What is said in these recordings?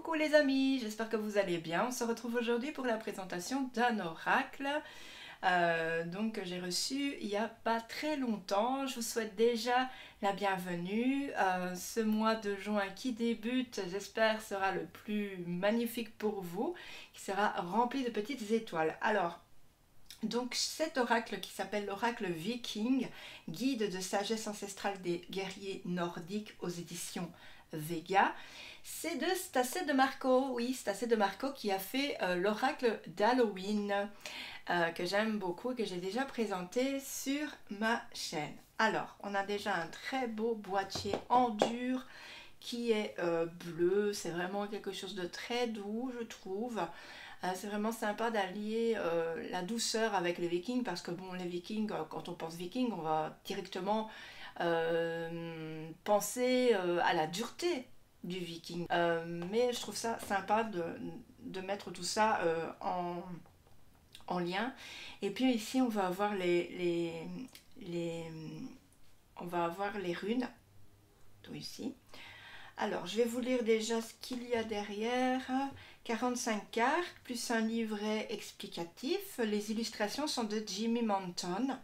Coucou les amis, j'espère que vous allez bien. On se retrouve aujourd'hui pour la présentation d'un oracle que j'ai reçu il n'y a pas très longtemps. Je vous souhaite déjà la bienvenue. Ce mois de juin qui débute, j'espère, sera le plus magnifique pour vous, qui sera rempli de petites étoiles. Alors, donc cet oracle qui s'appelle l'oracle Viking, guide de sagesse ancestrale des guerriers nordiques aux éditions Vega, c'est de Stacey de Marco, oui, Stacey de Marco qui a fait l'oracle d'Halloween, que j'aime beaucoup et que j'ai déjà présenté sur ma chaîne. Alors, on a déjà un très beau boîtier en dur qui est bleu, c'est vraiment quelque chose de très doux, je trouve. C'est vraiment sympa d'allier la douceur avec les vikings parce que bon, les vikings, quand on pense vikings, on va directement penser à la dureté du viking. Mais je trouve ça sympa de mettre tout ça en lien. Et puis ici, on va avoir on va avoir les runes, tout ici. Alors, je vais vous lire déjà ce qu'il y a derrière. 45 cartes, plus un livret explicatif. Les illustrations sont de Jimmy Manton.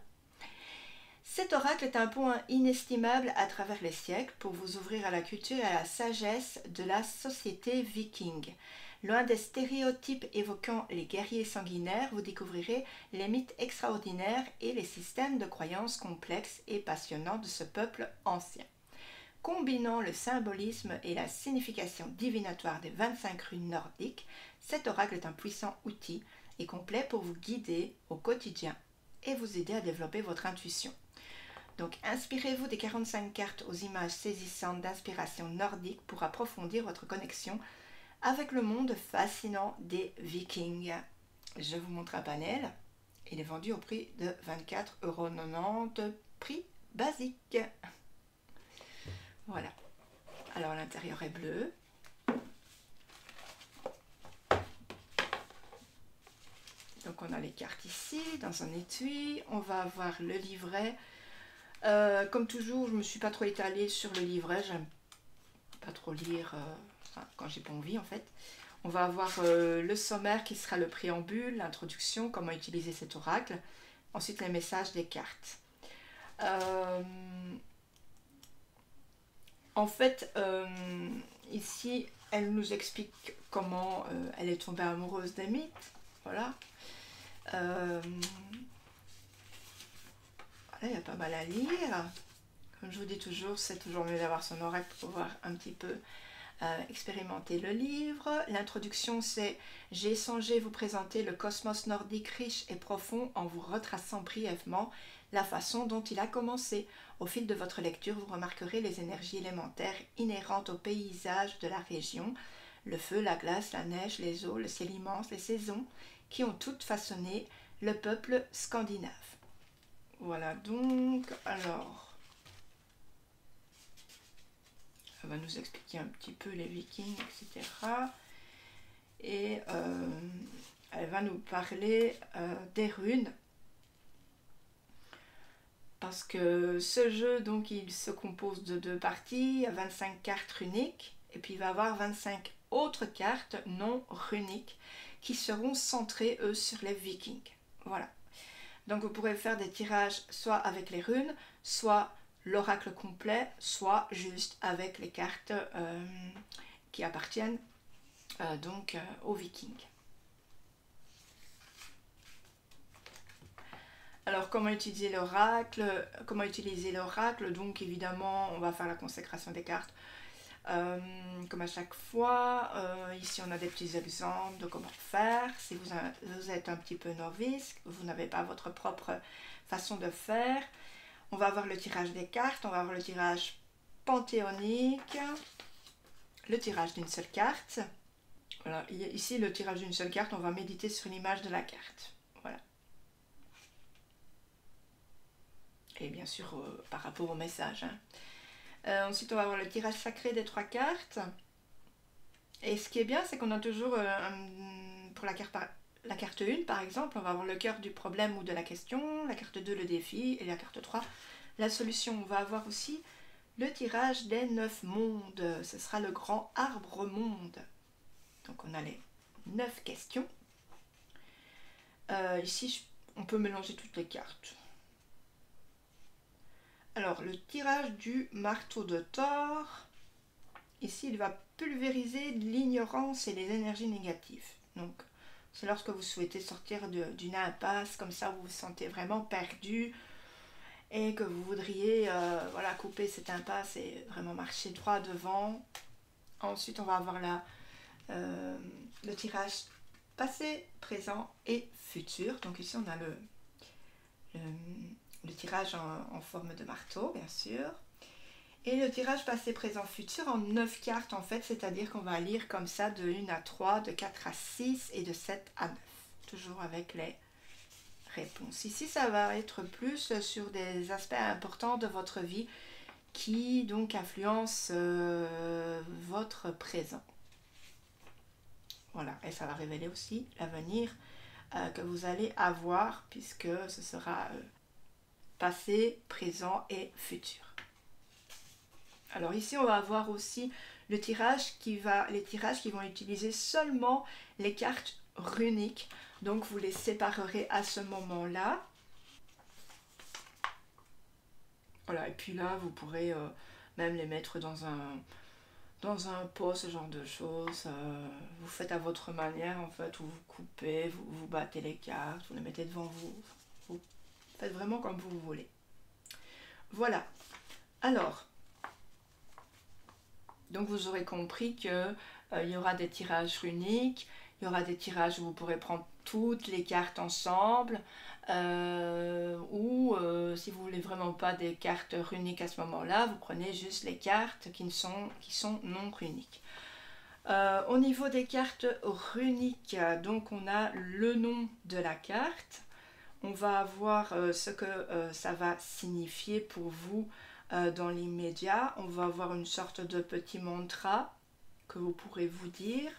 Cet oracle est un pont inestimable à travers les siècles pour vous ouvrir à la culture et à la sagesse de la société viking. Loin des stéréotypes évoquant les guerriers sanguinaires, vous découvrirez les mythes extraordinaires et les systèmes de croyances complexes et passionnants de ce peuple ancien. Combinant le symbolisme et la signification divinatoire des 25 runes nordiques, cet oracle est un puissant outil et complet pour vous guider au quotidien et vous aider à développer votre intuition. Donc inspirez-vous des 45 cartes aux images saisissantes d'inspiration nordique pour approfondir votre connexion avec le monde fascinant des Vikings. Je vous montre un panel. Il est vendu au prix de 24,90 €, prix basique. Voilà. Alors l'intérieur est bleu. Donc on a les cartes ici, dans un étui. On va avoir le livret. Comme toujours, je ne me suis pas trop étalée sur le livret. J'aime pas trop lire quand j'ai pas envie en fait. On va avoir le sommaire qui sera le préambule, l'introduction, comment utiliser cet oracle. Ensuite les messages des cartes. En fait, ici, elle nous explique comment elle est tombée amoureuse des mythes. Voilà. Voilà, il y a pas mal à lire. Comme je vous dis toujours, c'est toujours mieux d'avoir son oracle pour pouvoir un petit peu expérimenter le livre. L'introduction, c'est « J'ai songé vous présenter le cosmos nordique riche et profond en vous retraçant brièvement la façon dont il a commencé. Au fil de votre lecture, vous remarquerez les énergies élémentaires inhérentes au paysage de la région, le feu, la glace, la neige, les eaux, le ciel immense, les saisons, qui ont toutes façonné le peuple scandinave. » Voilà donc, alors, elle va nous expliquer un petit peu les vikings, etc. Et elle va nous parler des runes. Parce que ce jeu, donc, il se compose de 2 parties, il y a 25 cartes runiques, et puis il va y avoir 25 autres cartes non runiques qui seront centrées, eux, sur les vikings. Voilà. Donc vous pourrez faire des tirages soit avec les runes, soit l'oracle complet, soit juste avec les cartes qui appartiennent aux vikings. Alors comment utiliser l'oracle? Donc évidemment on va faire la consécration des cartes comme à chaque fois. Ici on a des petits exemples de comment faire. Si vous êtes un petit peu novice, vous n'avez pas votre propre façon de faire, on va avoir le tirage des cartes, on va avoir le tirage panthéonique, le tirage d'une seule carte. Voilà, ici le tirage d'une seule carte, on va méditer sur l'image de la carte. Voilà. Et bien sûr par rapport au message. Ensuite on va avoir le tirage sacré des 3 cartes. Et ce qui est bien, c'est qu'on a toujours pour la carte 1 par exemple, on va avoir le cœur du problème ou de la question, la carte 2 le défi et la carte 3 la solution. On va avoir aussi le tirage des 9 mondes, ce sera le grand arbre monde. Donc on a les 9 questions. Ici, on peut mélanger toutes les cartes. Alors, le tirage du marteau de Thor. Ici, il va pulvériser l'ignorance et les énergies négatives. Donc, c'est lorsque vous souhaitez sortir d'une impasse, comme ça vous vous sentez vraiment perdu et que vous voudriez voilà, couper cette impasse et vraiment marcher droit devant. Ensuite, on va avoir le tirage passé, présent et futur. Donc ici, on a le tirage en forme de marteau, bien sûr. Et le tirage passé, présent, futur en 9 cartes en fait, c'est-à-dire qu'on va lire comme ça de 1 à 3, de 4 à 6 et de 7 à 9. Toujours avec les réponses. Ici, ça va être plus sur des aspects importants de votre vie qui donc influencent votre présent. Voilà, et ça va révéler aussi l'avenir que vous allez avoir puisque ce sera passé, présent et futur. Alors ici, on va avoir aussi les tirages qui vont utiliser seulement les cartes runiques. Donc vous les séparerez à ce moment-là. Voilà, et puis là, vous pourrez même les mettre dans un pot, ce genre de choses. Vous faites à votre manière, en fait, où vous coupez, vous battez les cartes, vous les mettez devant vous. Vous faites vraiment comme vous voulez. Voilà. Alors, donc vous aurez compris qu'il y aura des tirages runiques, il y aura des tirages où vous pourrez prendre toutes les cartes ensemble, ou si vous voulez vraiment pas des cartes runiques à ce moment-là, vous prenez juste les cartes qui sont non runiques. Au niveau des cartes runiques, donc on a le nom de la carte, on va avoir ce que ça va signifier pour vous dans l'immédiat. On va avoir une sorte de petit mantra que vous pourrez vous dire.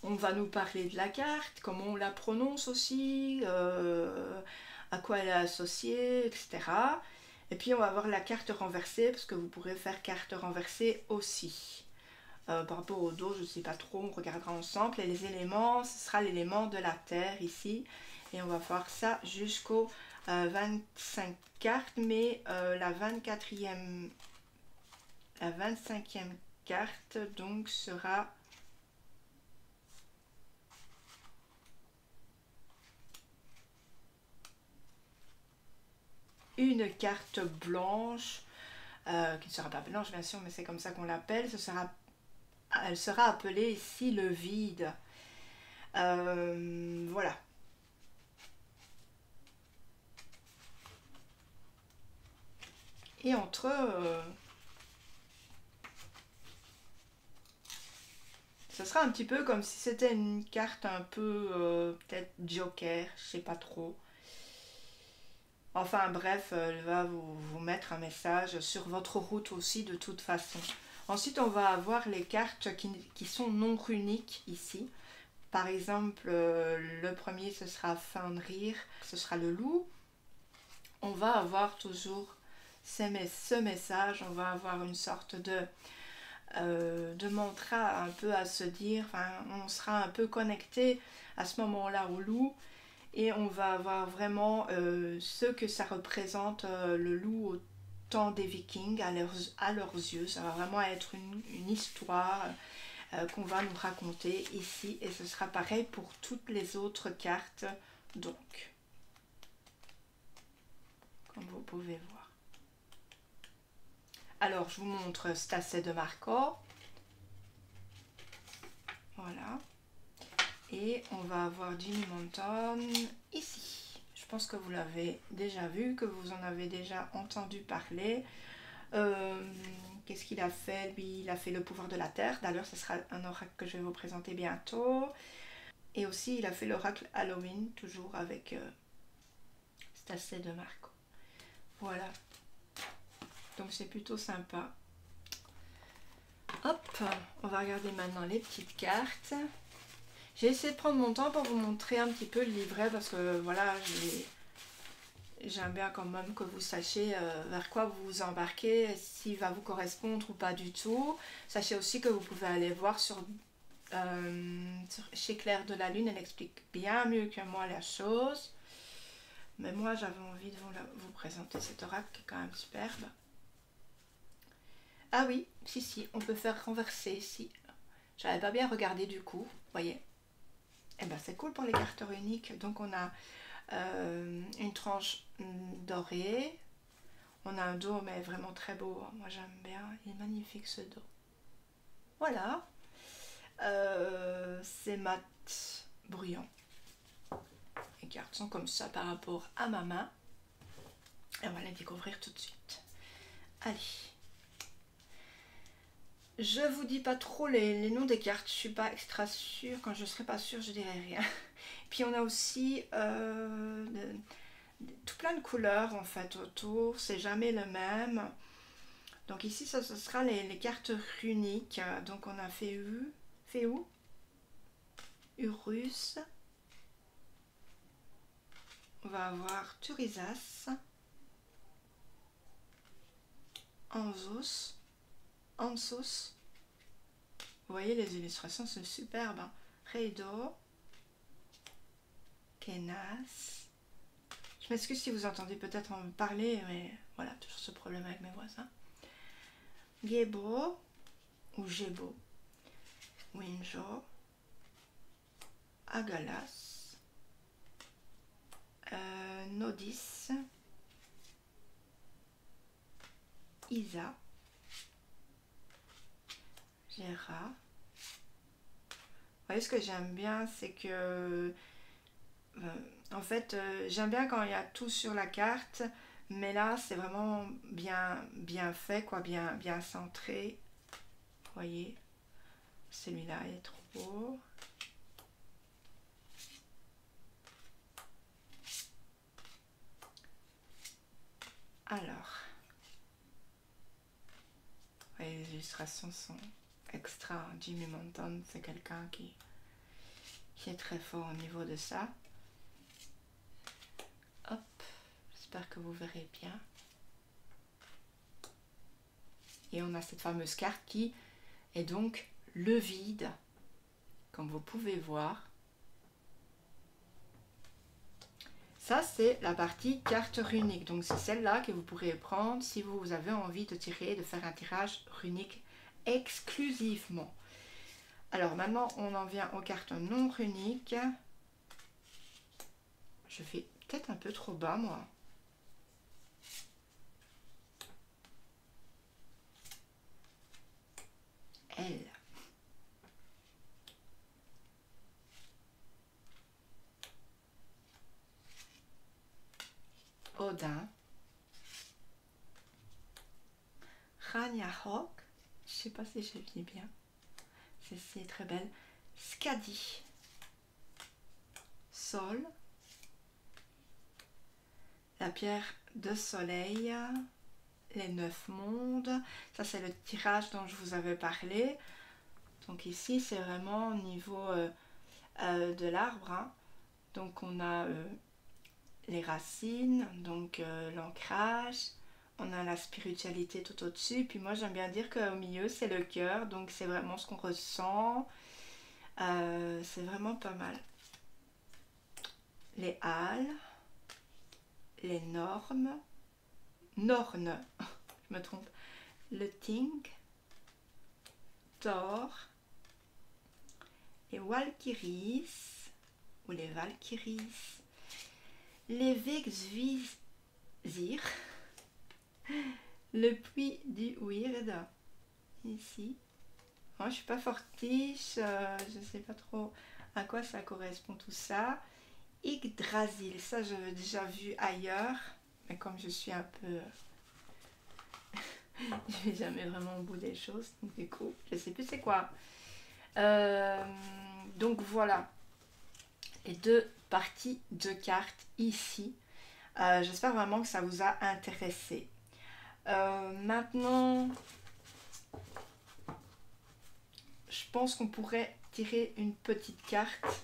On va nous parler de la carte, comment on la prononce aussi, à quoi elle est associée, etc. Et puis on va avoir la carte renversée, parce que vous pourrez faire carte renversée aussi. Par rapport au dos, je ne sais pas trop, on regardera ensemble. Et les éléments, ce sera l'élément de la terre ici. Et on va voir ça jusqu'au 25 cartes, mais la 25e carte donc sera une carte blanche, qui ne sera pas blanche bien sûr, mais c'est comme ça qu'on l'appelle. Elle sera appelée ici le vide. Voilà. Et entre ce sera un petit peu comme si c'était une carte un peu peut-être joker, je sais pas trop. Enfin bref, elle va vous mettre un message sur votre route aussi de toute façon. Ensuite, on va avoir les cartes qui sont non runiques ici. Par exemple, le premier, ce sera Fenrir, ce sera le loup. On va avoir toujours ce message, on va avoir une sorte de mantra un peu à se dire, enfin, on sera un peu connecté à ce moment-là au loup. Et on va avoir vraiment ce que ça représente, le loup au temps des Vikings, à leurs yeux. Ça va vraiment être une histoire qu'on va nous raconter ici. Et ce sera pareil pour toutes les autres cartes, donc. Comme vous pouvez voir. Alors, je vous montre Stacey de Marco. Voilà. Et on va avoir Jimmy Mountain ici. Je pense que vous l'avez déjà vu, que vous en avez déjà entendu parler. Qu'est-ce qu'il a fait? Lui, il a fait le pouvoir de la terre. D'ailleurs, ce sera un oracle que je vais vous présenter bientôt. Et aussi, il a fait l'oracle Halloween, toujours avec Stacey de Marco. Voilà. Donc, c'est plutôt sympa. Hop, on va regarder maintenant les petites cartes. J'ai essayé de prendre mon temps pour vous montrer un petit peu le livret parce que voilà, j'aime bien quand même que vous sachiez vers quoi vous vous embarquez, s'il va vous correspondre ou pas du tout. Sachez aussi que vous pouvez aller voir sur chez Claire de la Lune, elle explique bien mieux que moi la chose. Mais moi, j'avais envie de vous présenter cet oracle qui est quand même superbe. Ah oui, si, on peut faire renverser ici. J'avais pas bien regardé du coup, vous voyez. Eh ben c'est cool pour les cartes runiques. Donc on a une tranche dorée. On a un dos mais vraiment très beau. Moi j'aime bien, il est magnifique ce dos. Voilà. C'est mat bruyant. Les cartes sont comme ça par rapport à ma main. Et on va les découvrir tout de suite. Allez. Je vous dis pas trop les noms des cartes, je suis pas extra sûre. Quand je serai pas sûre, je dirai rien. Puis on a aussi tout plein de couleurs en fait autour, c'est jamais le même. Donc ici, ce sera les cartes runiques. Donc on a Féu, Urus. On va avoir Turisas, Ansos. Vous voyez, les illustrations sont superbes. Hein. Reido, Kenas. Je m'excuse si vous entendez peut-être en me parler, mais voilà, toujours ce problème avec mes voisins. Gebo, ou Gebo, Winjo, Agalas, Nodis, Isa, Gera. Vous voyez, ce que j'aime bien, c'est que en fait, j'aime bien quand il y a tout sur la carte, mais là, c'est vraiment bien fait, quoi, bien centré. Vous voyez, celui-là est trop beau. Alors, voyez, les illustrations sont extra. Jimmy Monton, c'est quelqu'un qui est très fort au niveau de ça. Hop, j'espère que vous verrez bien. Et on a cette fameuse carte qui est donc le vide, comme vous pouvez voir. Ça, c'est la partie carte runique. Donc, c'est celle-là que vous pourrez prendre si vous avez envie de faire un tirage runique exclusivement. Alors, maintenant, on en vient aux cartes non runiques. Je fais peut-être un peu trop bas, moi. Elle. Odin. Ragnarok. Je ne sais pas si je le dis bien. Celle-ci est très belle. Skadi. Sol. La pierre de soleil. Les 9 mondes. Ça, c'est le tirage dont je vous avais parlé. Donc ici, c'est vraiment au niveau de l'arbre. Hein. Donc on a les racines, donc l'ancrage. On a la spiritualité tout au-dessus. Puis moi, j'aime bien dire qu'au milieu, c'est le cœur. Donc c'est vraiment ce qu'on ressent. C'est vraiment pas mal. Les halles. Les normes. Norne. Je me trompe. Le ting. Thor. Les Valkyries. Ou les Valkyries. Les Vexvisir. Le puits du Weird. Ici. Moi, je suis pas fortiche. Je sais pas trop à quoi ça correspond tout ça. Yggdrasil. Ça, j'avais déjà vu ailleurs. Mais comme je suis un peu... je vais jamais vraiment au bout des choses. Donc, du coup, je sais plus c'est quoi. Donc, voilà. Les deux parties de cartes ici. J'espère vraiment que ça vous a intéressé. Maintenant, je pense qu'on pourrait tirer une petite carte.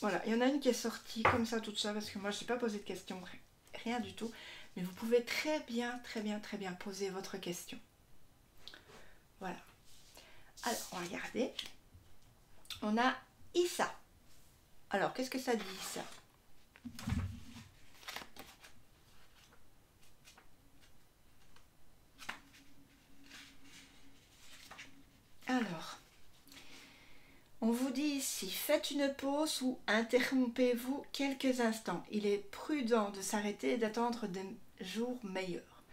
Voilà, il y en a une qui est sortie comme ça toute seule parce que moi je n'ai pas posé de question, rien du tout. Mais vous pouvez très bien poser votre question. Voilà. Alors, on va regarder. On a Issa. Alors, qu'est-ce que ça dit, ça? Alors, on vous dit ici, faites une pause ou interrompez-vous quelques instants. Il est prudent de s'arrêter et d'attendre des jours meilleurs.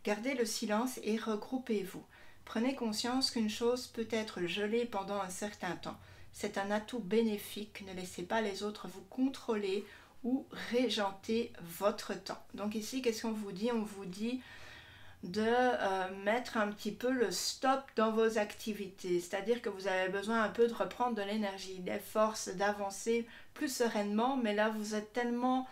Gardez le silence et regroupez-vous. Prenez conscience qu'une chose peut être gelée pendant un certain temps. C'est un atout bénéfique. Ne laissez pas les autres vous contrôler ou régenter votre temps. Donc ici, qu'est-ce qu'on vous dit? On vous dit de mettre un petit peu le stop dans vos activités. C'est-à-dire que vous avez besoin un peu de reprendre de l'énergie, des forces, d'avancer plus sereinement. Mais là, vous êtes tellement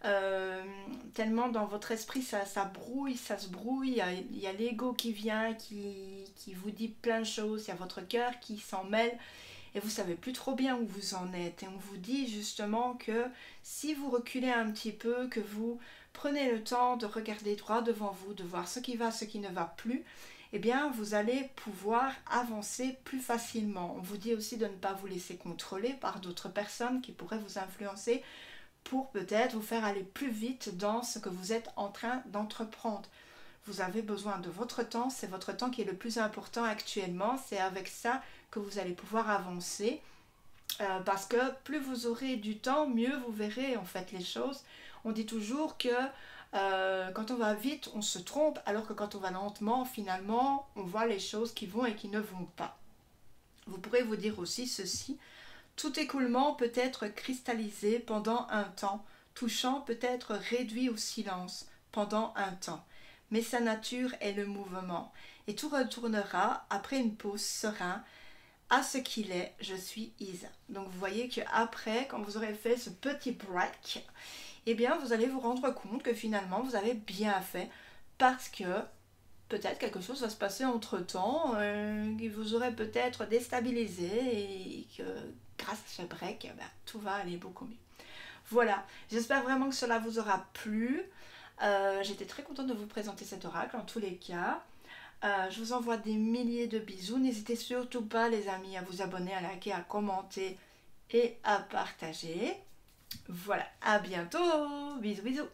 dans votre esprit, ça brouille, ça se brouille. Il y a l'ego qui vient, qui vous dit plein de choses. Il y a votre cœur qui s'en mêle. Et vous savez plus trop bien où vous en êtes. Et on vous dit justement que si vous reculez un petit peu, que vous prenez le temps de regarder droit devant vous, de voir ce qui va, ce qui ne va plus, eh bien vous allez pouvoir avancer plus facilement. On vous dit aussi de ne pas vous laisser contrôler par d'autres personnes qui pourraient vous influencer pour peut-être vous faire aller plus vite dans ce que vous êtes en train d'entreprendre. Vous avez besoin de votre temps, c'est votre temps qui est le plus important actuellement, c'est avec ça que vous allez pouvoir avancer, parce que plus vous aurez du temps, mieux vous verrez en fait les choses. On dit toujours que quand on va vite, on se trompe, alors que quand on va lentement, finalement, on voit les choses qui vont et qui ne vont pas. Vous pourrez vous dire aussi ceci: tout écoulement peut être cristallisé pendant un temps, touchant peut être réduit au silence pendant un temps. Mais sa nature est le mouvement, et tout retournera après une pause sereine à ce qu'il est. Je suis Isa. Donc vous voyez qu'après, quand vous aurez fait ce petit break, eh bien vous allez vous rendre compte que finalement vous avez bien fait, parce que peut-être quelque chose va se passer entre temps qui vous aurait peut-être déstabilisé, et que grâce à ce break, tout va aller beaucoup mieux. Voilà, j'espère vraiment que cela vous aura plu. J'étais très contente de vous présenter cet oracle en tous les cas. Je vous envoie des milliers de bisous. N'hésitez surtout pas, les amis, à vous abonner, à liker, à commenter et à partager. Voilà, à bientôt. Bisous, bisous.